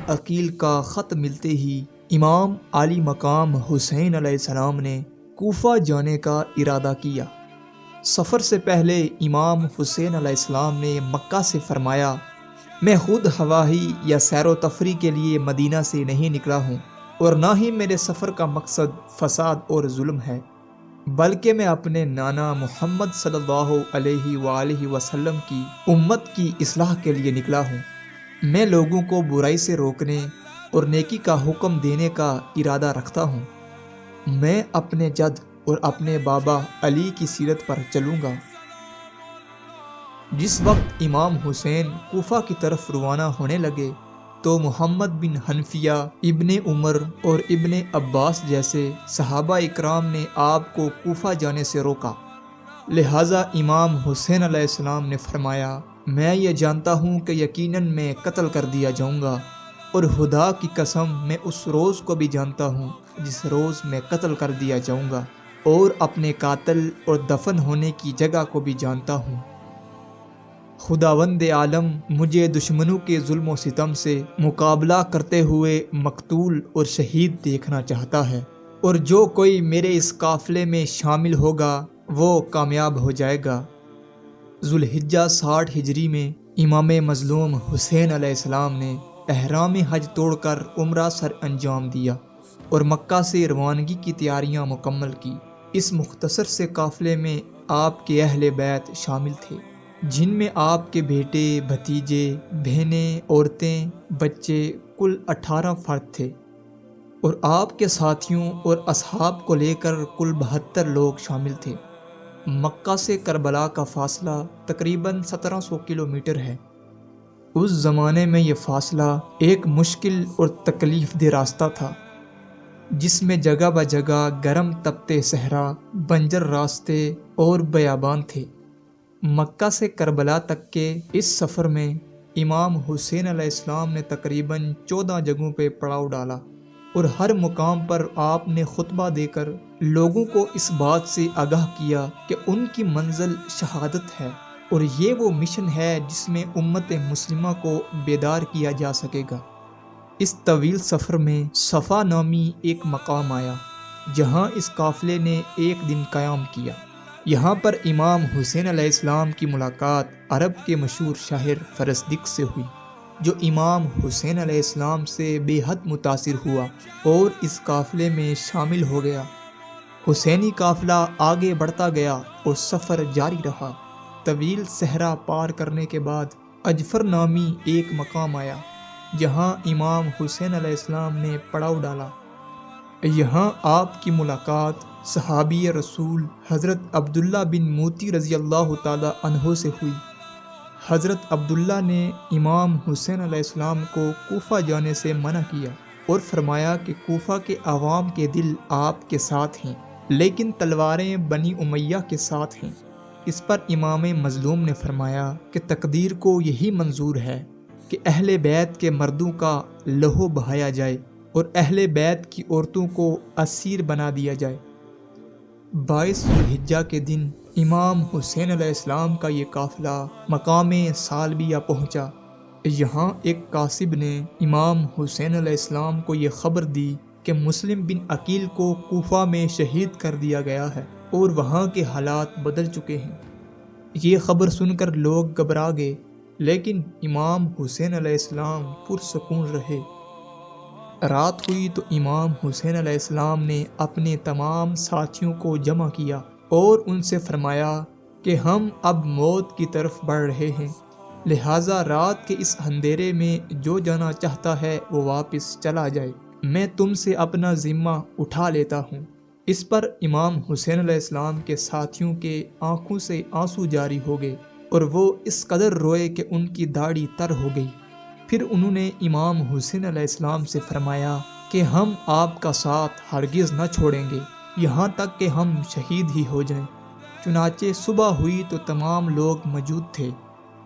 عقیل کا خط ملتے ہی امام عالی مقام حسین علیہ السلام نے کوفہ جانے کا ارادہ کیا۔ سفر سے پہلے امام حسین علیہ السلام نے مکہ سے فرمایا، میں خود ہوائی یا سیر و تفریح کے لیے مدینہ سے نہیں نکلا ہوں، اور نہ ہی میرے سفر کا مقصد فساد اور ظلم ہے، بلکہ میں اپنے نانا محمد صلی اللہ علیہ وآلہ وسلم کی امت کی اصلاح کے لیے نکلا ہوں۔ میں لوگوں کو برائی سے روکنے اور نیکی کا حکم دینے کا ارادہ رکھتا ہوں۔ میں اپنے جد اور اپنے بابا علی کی سیرت پر چلوں گا۔ جس وقت امام حسین کوفہ کی طرف روانہ ہونے لگے تو محمد بن حنفیہ، ابن عمر اور ابن عباس جیسے صحابہ اکرام نے آپ کو کوفہ جانے سے روکا۔ لہٰذا امام حسین علیہ السلام نے فرمایا، میں یہ جانتا ہوں کہ یقیناً میں قتل کر دیا جاؤں گا، اور خدا کی قسم میں اس روز کو بھی جانتا ہوں جس روز میں قتل کر دیا جاؤں گا، اور اپنے قاتل اور دفن ہونے کی جگہ کو بھی جانتا ہوں۔ خداوند عالم مجھے دشمنوں کے ظلم و ستم سے مقابلہ کرتے ہوئے مقتول اور شہید دیکھنا چاہتا ہے، اور جو کوئی میرے اس قافلے میں شامل ہوگا وہ کامیاب ہو جائے گا۔ ذوالحجہ 60 ہجری میں امام مظلوم حسین علیہ السلام نے احرام حج توڑ کر عمرہ سر انجام دیا اور مکہ سے روانگی کی تیاریاں مکمل کی۔ اس مختصر سے قافلے میں آپ کے اہل بیت شامل تھے، جن میں آپ کے بیٹے، بھتیجے، بہنیں، عورتیں، بچے، کل 18 فرد تھے، اور آپ کے ساتھیوں اور اصحاب کو لے کر کل 72 لوگ شامل تھے۔ مکہ سے کربلا کا فاصلہ تقریباً 1700 کلومیٹر ہے۔ اس زمانے میں یہ فاصلہ ایک مشکل اور تکلیف دہ راستہ تھا، جس میں جگہ بہ جگہ گرم تپتے صحرا، بنجر راستے اور بیابان تھے۔ مکہ سے کربلا تک کے اس سفر میں امام حسین علیہ السلام نے تقریباً 14 جگہوں پہ پڑاؤ ڈالا، اور ہر مقام پر آپ نے خطبہ دے کر لوگوں کو اس بات سے آگاہ کیا کہ ان کی منزل شہادت ہے، اور یہ وہ مشن ہے جس میں امت مسلمہ کو بیدار کیا جا سکے گا۔ اس طویل سفر میں صفا نامی ایک مقام آیا، جہاں اس قافلے نے ایک دن قیام کیا۔ یہاں پر امام حسین علیہ السلام کی ملاقات عرب کے مشہور شاعر فرزدق سے ہوئی، جو امام حسین علیہ السلام سے بے حد متاثر ہوا اور اس قافلے میں شامل ہو گیا۔ حسینی قافلہ آگے بڑھتا گیا اور سفر جاری رہا۔ طویل صحرا پار کرنے کے بعد اجفر نامی ایک مقام آیا، جہاں امام حسین علیہ السلام نے پڑاؤ ڈالا۔ یہاں آپ کی ملاقات صحابی رسول حضرت عبداللہ بن موتی رضی اللہ تعالی عنہ سے ہوئی۔ حضرت عبداللہ نے امام حسین علیہ السلام کو کوفہ جانے سے منع کیا اور فرمایا کہ کوفہ کے عوام کے دل آپ کے ساتھ ہیں، لیکن تلواریں بنی امیہ کے ساتھ ہیں۔ اس پر امام مظلوم نے فرمایا کہ تقدیر کو یہی منظور ہے کہ اہل بیت کے مردوں کا لہو بہایا جائے اور اہل بیت کی عورتوں کو اسیر بنا دیا جائے۔ 22 ذوالحجہ کے دن امام حسین علیہ السلام کا یہ قافلہ مقام سالبیہ پہنچا۔ یہاں ایک کاسب نے امام حسین علیہ السلام کو یہ خبر دی کہ مسلم بن عقیل کو کوفہ میں شہید کر دیا گیا ہے اور وہاں کے حالات بدل چکے ہیں۔ یہ خبر سن کر لوگ گھبرا گئے، لیکن امام حسین علیہ السلام پرسکون رہے۔ رات ہوئی تو امام حسین علیہ السلام نے اپنے تمام ساتھیوں کو جمع کیا اور ان سے فرمایا کہ ہم اب موت کی طرف بڑھ رہے ہیں، لہٰذا رات کے اس اندھیرے میں جو جانا چاہتا ہے وہ واپس چلا جائے، میں تم سے اپنا ذمہ اٹھا لیتا ہوں۔ اس پر امام حسین علیہ السلام کے ساتھیوں کے آنکھوں سے آنسو جاری ہو گئے، اور وہ اس قدر روئے کہ ان کی داڑھی تر ہو گئی۔ پھر انہوں نے امام حسین علیہ السلام سے فرمایا کہ ہم آپ کا ساتھ ہرگز نہ چھوڑیں گے یہاں تک کہ ہم شہید ہی ہو جائیں۔ چنانچہ صبح ہوئی تو تمام لوگ موجود تھے،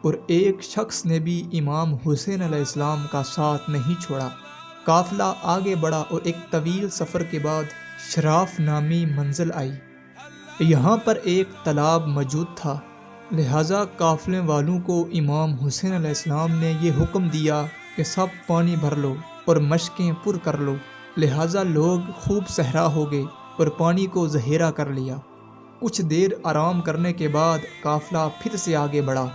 اور ایک شخص نے بھی امام حسین علیہ السلام کا ساتھ نہیں چھوڑا۔ قافلہ آگے بڑھا اور ایک طویل سفر کے بعد شراف نامی منزل آئی۔ یہاں پر ایک تالاب موجود تھا، لہٰذا قافلے والوں کو امام حسین علیہ السلام نے یہ حکم دیا کہ سب پانی بھر لو اور مشقیں پر کر لو۔ لہٰذا لوگ خوب صحرا ہو گئے اور پانی کو ذخیرہ کر لیا۔ کچھ دیر آرام کرنے کے بعد قافلہ پھر سے آگے بڑھا۔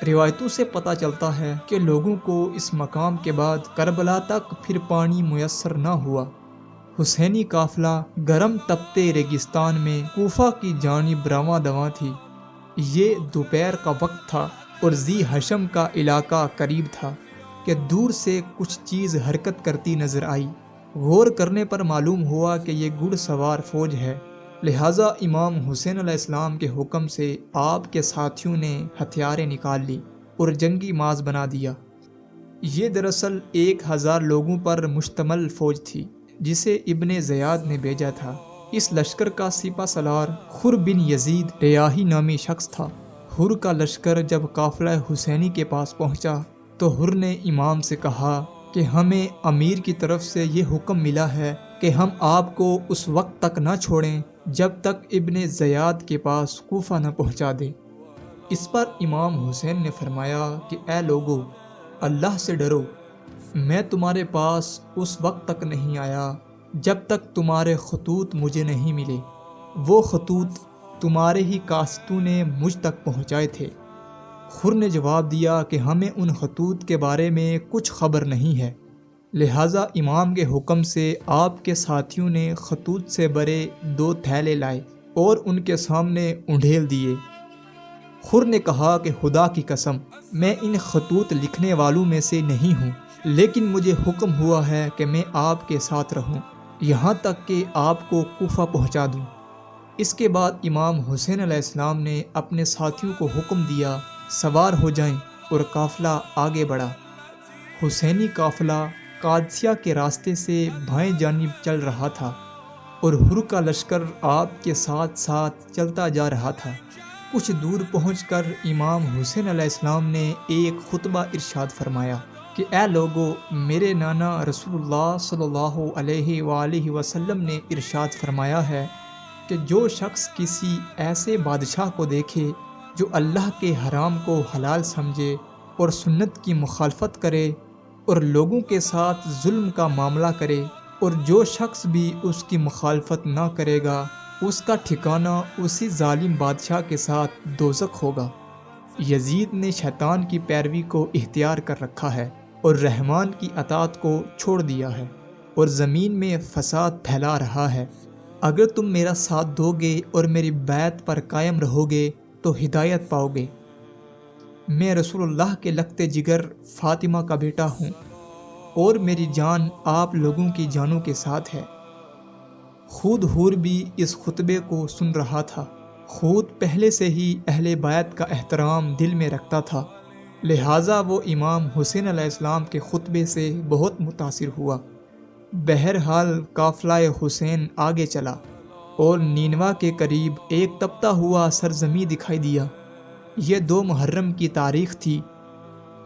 روایتوں سے پتہ چلتا ہے کہ لوگوں کو اس مقام کے بعد کربلا تک پھر پانی میسر نہ ہوا۔ حسینی قافلہ گرم تپتے ریگستان میں کوفہ کی جانب رواں دواں تھی۔ یہ دوپہر کا وقت تھا اور ذی حشم کا علاقہ قریب تھا کہ دور سے کچھ چیز حرکت کرتی نظر آئی۔ غور کرنے پر معلوم ہوا کہ یہ گھڑ سوار فوج ہے۔ لہٰذا امام حسین علیہ السلام کے حکم سے آپ کے ساتھیوں نے ہتھیاریں نکال لی اور جنگی ماز بنا دیا۔ یہ دراصل 1000 لوگوں پر مشتمل فوج تھی جسے ابن زیاد نے بھیجا تھا۔ اس لشکر کا سپہ سالار خر بن یزید ریاحی نامی شخص تھا۔ حر کا لشکر جب قافلہ حسینی کے پاس پہنچا تو حر نے امام سے کہا کہ ہمیں امیر کی طرف سے یہ حکم ملا ہے کہ ہم آپ کو اس وقت تک نہ چھوڑیں جب تک ابن زیاد کے پاس کوفہ نہ پہنچا دے۔ اس پر امام حسین نے فرمایا کہ اے لوگو، اللہ سے ڈرو، میں تمہارے پاس اس وقت تک نہیں آیا جب تک تمہارے خطوط مجھے نہیں ملے۔ وہ خطوط تمہارے ہی قاصدوں نے مجھ تک پہنچائے تھے۔ خر نے جواب دیا کہ ہمیں ان خطوط کے بارے میں کچھ خبر نہیں ہے۔ لہٰذا امام کے حکم سے آپ کے ساتھیوں نے خطوط سے بھرے 2 تھیلے لائے اور ان کے سامنے انڈھیل دیے۔ خر نے کہا کہ خدا کی قسم، میں ان خطوط لکھنے والوں میں سے نہیں ہوں، لیکن مجھے حکم ہوا ہے کہ میں آپ کے ساتھ رہوں یہاں تک کہ آپ کو کوفہ پہنچا دوں۔ اس کے بعد امام حسین علیہ السلام نے اپنے ساتھیوں کو حکم دیا سوار ہو جائیں اور قافلہ آگے بڑھا۔ حسینی قافلہ قادسیہ کے راستے سے بائیں جانب چل رہا تھا اور حر کا لشکر آپ کے ساتھ ساتھ چلتا جا رہا تھا۔ کچھ دور پہنچ کر امام حسین علیہ السلام نے ایک خطبہ ارشاد فرمایا کہ اے لوگو، میرے نانا رسول اللہ صلی اللہ علیہ وآلہ وسلم نے ارشاد فرمایا ہے کہ جو شخص کسی ایسے بادشاہ کو دیکھے جو اللہ کے حرام کو حلال سمجھے اور سنت کی مخالفت کرے اور لوگوں کے ساتھ ظلم کا معاملہ کرے، اور جو شخص بھی اس کی مخالفت نہ کرے گا، اس کا ٹھکانہ اسی ظالم بادشاہ کے ساتھ دوزخ ہوگا۔ یزید نے شیطان کی پیروی کو اختیار کر رکھا ہے اور رحمان کی اطاعت کو چھوڑ دیا ہے اور زمین میں فساد پھیلا رہا ہے۔ اگر تم میرا ساتھ دو گے اور میری بیعت پر قائم رہو گے تو ہدایت پاؤ گے۔ میں رسول اللہ کے لگتے جگر فاطمہ کا بیٹا ہوں اور میری جان آپ لوگوں کی جانوں کے ساتھ ہے۔ خود حور بھی اس خطبے کو سن رہا تھا۔ خود پہلے سے ہی اہل بیت کا احترام دل میں رکھتا تھا، لہٰذا وہ امام حسین علیہ السلام کے خطبے سے بہت متاثر ہوا۔ بہرحال قافلہ حسین آگے چلا اور نینوا کے قریب ایک تپتا ہوا سرزمین دکھائی دیا۔ یہ 2 محرم کی تاریخ تھی۔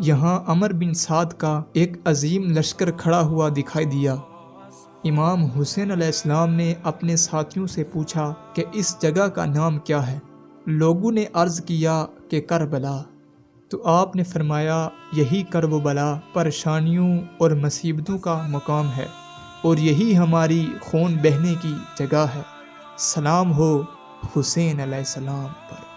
یہاں عمر بن سعد کا ایک عظیم لشکر کھڑا ہوا دکھائی دیا۔ امام حسین علیہ السلام نے اپنے ساتھیوں سے پوچھا کہ اس جگہ کا نام کیا ہے؟ لوگوں نے عرض کیا کہ کربلا۔ تو آپ نے فرمایا یہی کرب و بلا، پریشانیوں اور مصیبتوں کا مقام ہے اور یہی ہماری خون بہنے کی جگہ ہے۔ سلام ہو حسین علیہ السلام پر۔